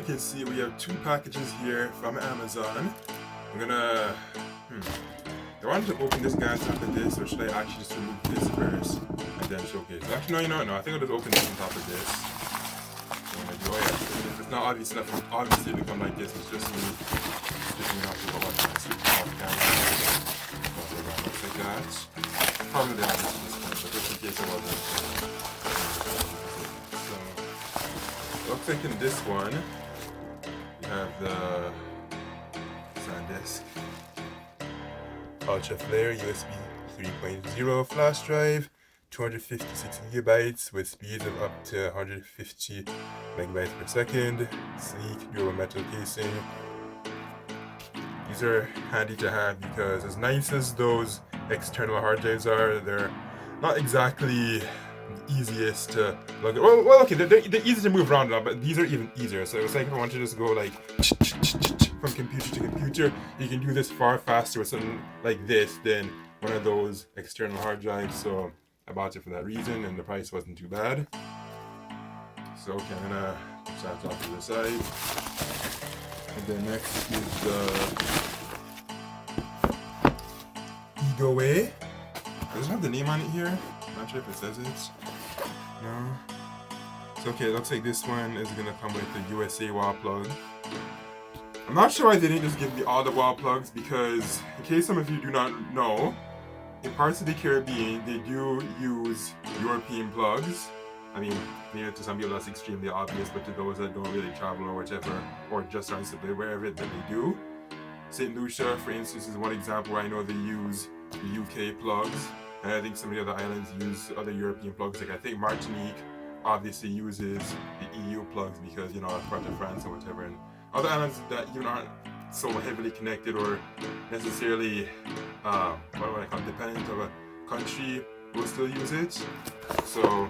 can see, we have 2 packages here from Amazon. I'm gonna, I wanted to open this guy on top of this, or should I actually just remove this first and then showcase? Actually, no, you know what? No, I think I'll just open this on top of this. So I'm gonna do, oh yeah, if it's not obvious enough, obviously it become like this. It's just me stripping it off the bottom and switching off the camera. Okay, that looks like that. Probably the obvious this one, but just in case it wasn't. So, looks like in this one, we have the SanDisk Ultra Flair USB 3.0 flash drive, 256 gigabytes with speeds of up to 150 megabytes per second, sleek durable metal casing. These are handy to have because as nice as those external hard drives are, they're not exactly the easiest to lug. Well, okay, they're easy to move around now, but these are even easier. So it was like if I wanted to just go like from computer to computer, you can do this far faster with something like this than one of those external hard drives. So I bought it for that reason, and the price wasn't too bad. So okay, I'm gonna push that off to the side. And then next is the Ego Way. Does it have the name on it here? I'm not sure if it says it. No. So okay, it looks like this one is gonna come with the USA wall plug. I'm not sure why they didn't just give me all the wall plugs, because in case some of you do not know, in parts of the Caribbean they do use European plugs. I mean, maybe to some people that's extremely obvious, but to those that don't really travel or whatever, or just aren't simply aware of it, that they do. St. Lucia, for instance, is one example where I know they use the UK plugs, and I think some of the other islands use other European plugs. Like I think Martinique obviously uses the EU plugs because, you know, it's part of France or whatever, and other islands that even aren't so heavily connected or necessarily, dependent of a country will still use it. So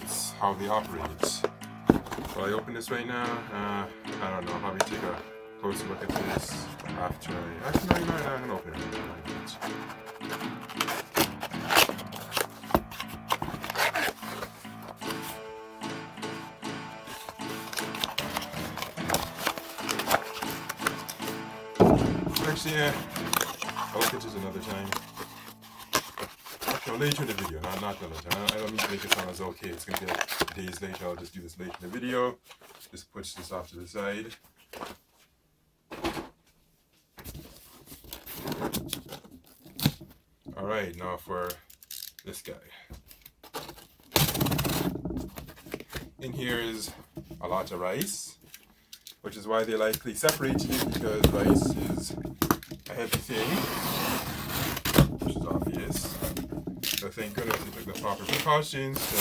it's how they operate. So I open this right now. I don't know. I'll probably take a closer look at this after I. Actually, no, I'm gonna open it. Actually, yeah, I'll look at this another time. No, later in the video, not another time. I don't need to make it sound as okay. It's gonna be like days later. I'll just do this later in the video. Just push this off to the side. Alright, now for this guy. In here is a lot of rice, which is why they likely separated it, because rice is a heavy thing, which is obvious. So thank goodness they took the proper precautions to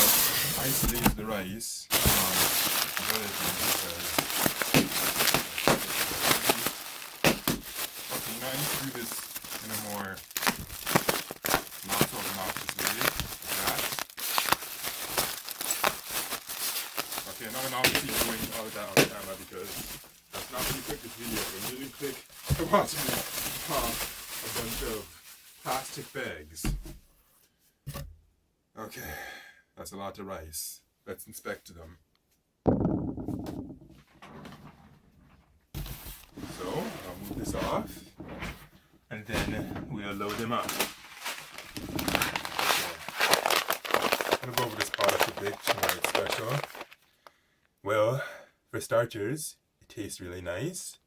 isolate the rice from the other things. Okay, now I need to do this in a more not so obnoxious way, like that. Okay, now I'm obviously doing all of that on camera because that's not when you click this video. When you didn't click to watch me pop a bunch of plastic bags. Okay, that's a lot of rice. Let's inspect them. So, I'll move this off, and then we'll load them up. I'm gonna go over this product a bit, why it's special. Well, for starters, it tastes really nice.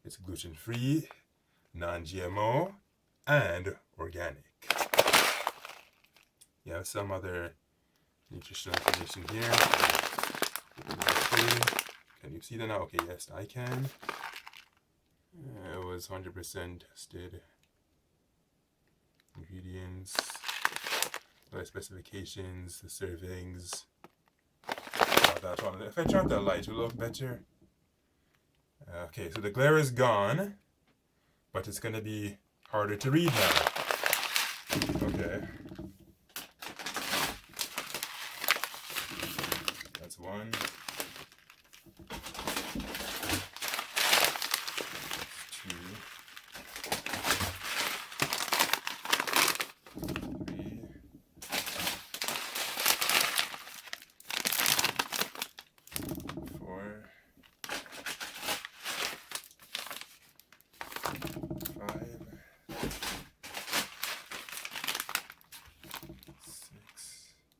It's gluten-free, non-GMO, and organic. You have some other nutritional information here. Can you see that now? Okay, yes, I can. It was 100% tested. Ingredients, the specifications, the servings. That one. If I turn out that light, will it look better? Okay, so the glare is gone, but it's going to be harder to read now. Okay. That's one. Two. Three. 4.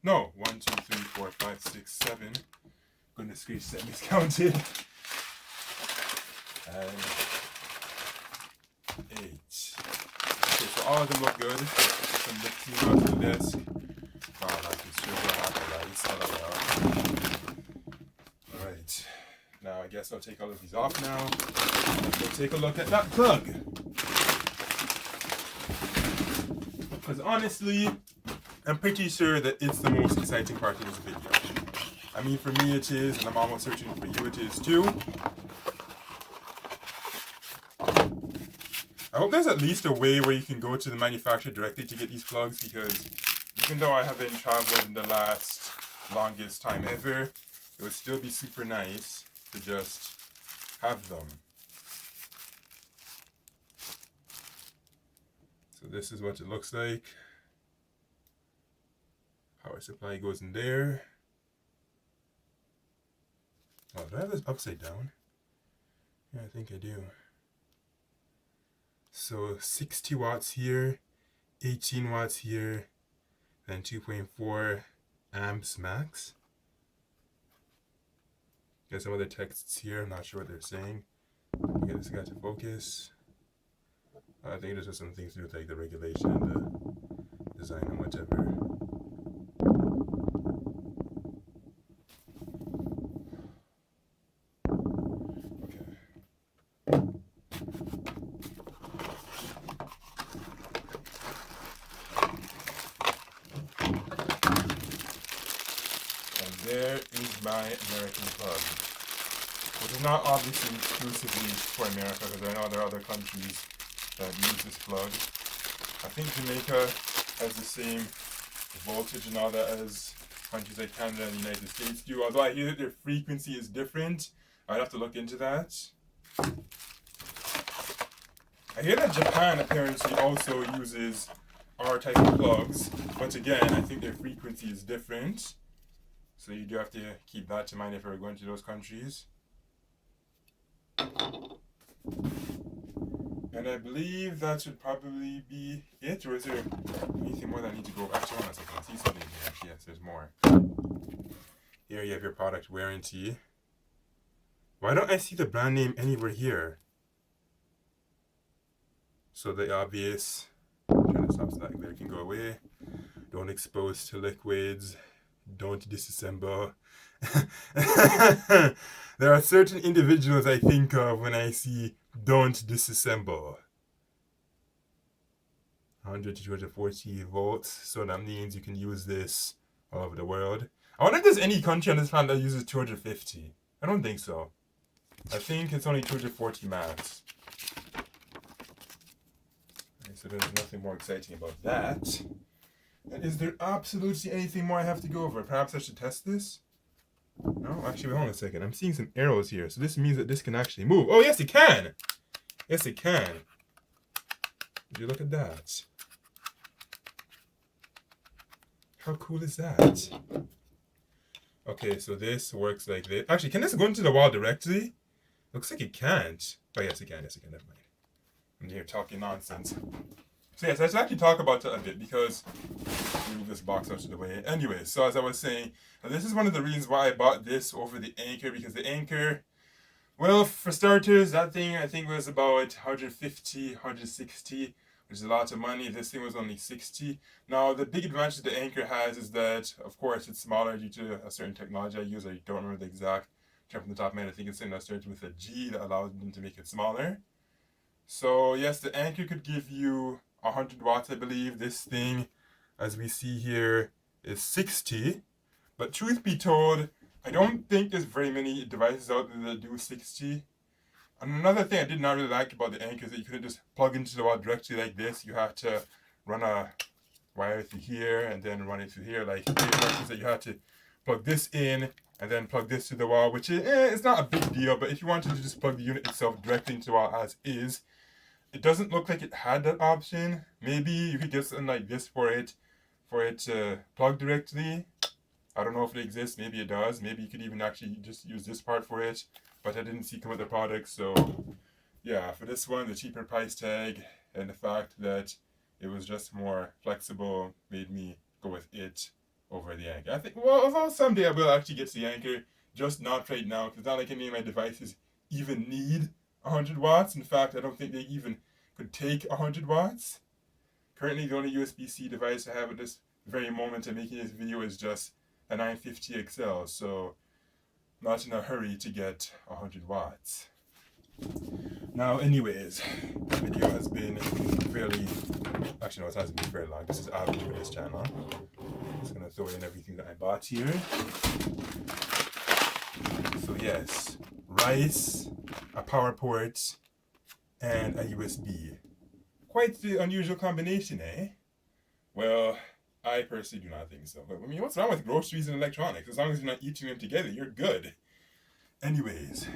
No, 1, 2, 3, 4, 5, 6, 7. Goodness gracious, that miscounted. And 8. Okay, so all of them look good. Some lifting onto the desk. Oh, like it's sugar, Alright. Now I guess I'll take all of these off now. Let's take a look at that plug. Because honestly, I'm pretty sure that it's the most exciting part of this video. I mean, for me it is, and I'm almost certain for you it is too. I hope there's at least a way where you can go to the manufacturer directly to get these plugs, because even though I haven't traveled in the longest time ever, it would still be super nice to just have them. So this is what it looks like. Power supply goes in there. Oh, do I have this upside down? Yeah, I think I do. So 60 watts here, 18 watts here, then 2.4 amps max. Got some other texts here, I'm not sure what they're saying. Get this guy to focus. I think there's just some things to do with like the regulation and the design and whatever. There is my American plug, which is not obviously exclusively for America, because I know there are other countries that use this plug. I think Jamaica has the same voltage and all that as countries like Canada and the United States do, although I hear that their frequency is different. I'd have to look into that. I hear that Japan apparently also uses our type of plugs, but again, I think their frequency is different. So you do have to keep that in mind if you're going to those countries. And I believe that should probably be it, or is there anything more that I need to go? Actually, hold on a second, I see something here. Yes, there's more. Here you have your product warranty. Why don't I see the brand name anywhere here? So the obvious, I'm trying to stop so that there can go away. Don't expose to liquids. Don't disassemble. There are certain individuals I think of when I see don't disassemble. 100 to 240 volts, so that means you can use this all over the world. I wonder if there's any country on this planet that uses 250. I don't think so. I think it's only 240 max. Okay, so there's nothing more exciting about that. And is there absolutely anything more I have to go over? Perhaps I should test this? No? Actually, hold on a second. I'm seeing some arrows here. So this means that this can actually move. Oh, yes, it can! Yes, it can. Would you look at that? How cool is that? Okay, so this works like this. Actually, can this go into the wall directly? Looks like it can't. Oh, yes, it can. Yes, it can. Never mind. I'm here talking nonsense. So yes, I should actually talk about that a bit, because move this box out of the way. Anyway, so as I was saying, this is one of the reasons why I bought this over the Anchor, because the Anchor, well, for starters, that thing I think was about 150, 160, which is a lot of money. This thing was only 60. Now, the big advantage the Anchor has is that, of course, it's smaller due to a certain technology I use. I don't remember the exact term from the top of my head. I think it's something that starts with a G that allows them to make it smaller. So yes, the Anchor could give you 100 watts, I believe. This thing, as we see here, is 60. But truth be told, I don't think there's very many devices out there that do 60. And another thing I did not really like about the Anchor is that you couldn't just plug into the wall directly like this. You have to run a wire through here and then run it through here. Like here, that you have to plug this in and then plug this to the wall, which is it's not a big deal. But if you wanted to just plug the unit itself directly into the wall as is, it doesn't look like it had that option. Maybe you could get something like this for it to plug directly. I don't know if it exists. Maybe it does. Maybe you could even actually just use this part for it. But I didn't see come with the product. So yeah, for this one, the cheaper price tag and the fact that it was just more flexible made me go with it over the Anchor. I think, well, although someday I will actually get to the Anchor, just not right now, because not like any of my devices even need 100 watts. In fact, I don't think they even could take 100 watts. Currently, the only USB-C device I have at this very moment of making this video is just a 950 XL, so not in a hurry to get 100 watts. Now, anyways, the video has been fairly, actually no, it hasn't been very long. This is out of this channel. I'm just gonna throw in everything that I bought here. So yes, rice, a power port, and a USB. Quite the unusual combination, eh? Well, I personally do not think so. But I mean, what's wrong with groceries and electronics? As long as you're not eating them together, you're good. Anyways,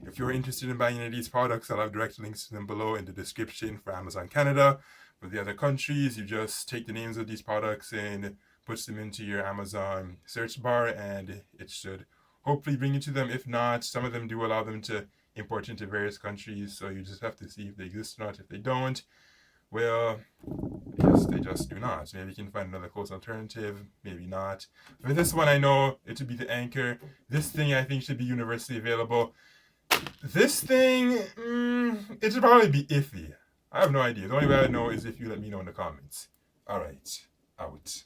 if you're interested in buying any of these products, I'll have direct links to them below in the description for Amazon Canada. For the other countries, you just take the names of these products and push them into your Amazon search bar, and it should hopefully bring you to them. If not, some of them do allow them to import into various countries, so you just have to see if they exist or not. If they don't, well, yes, they just do not. Maybe you can find another close alternative, maybe not. For this one, I know it would be the Anchor. This thing, I think, should be universally available. This thing, it should probably be iffy. I have no idea. The only way I know is if you let me know in the comments. Alright, out.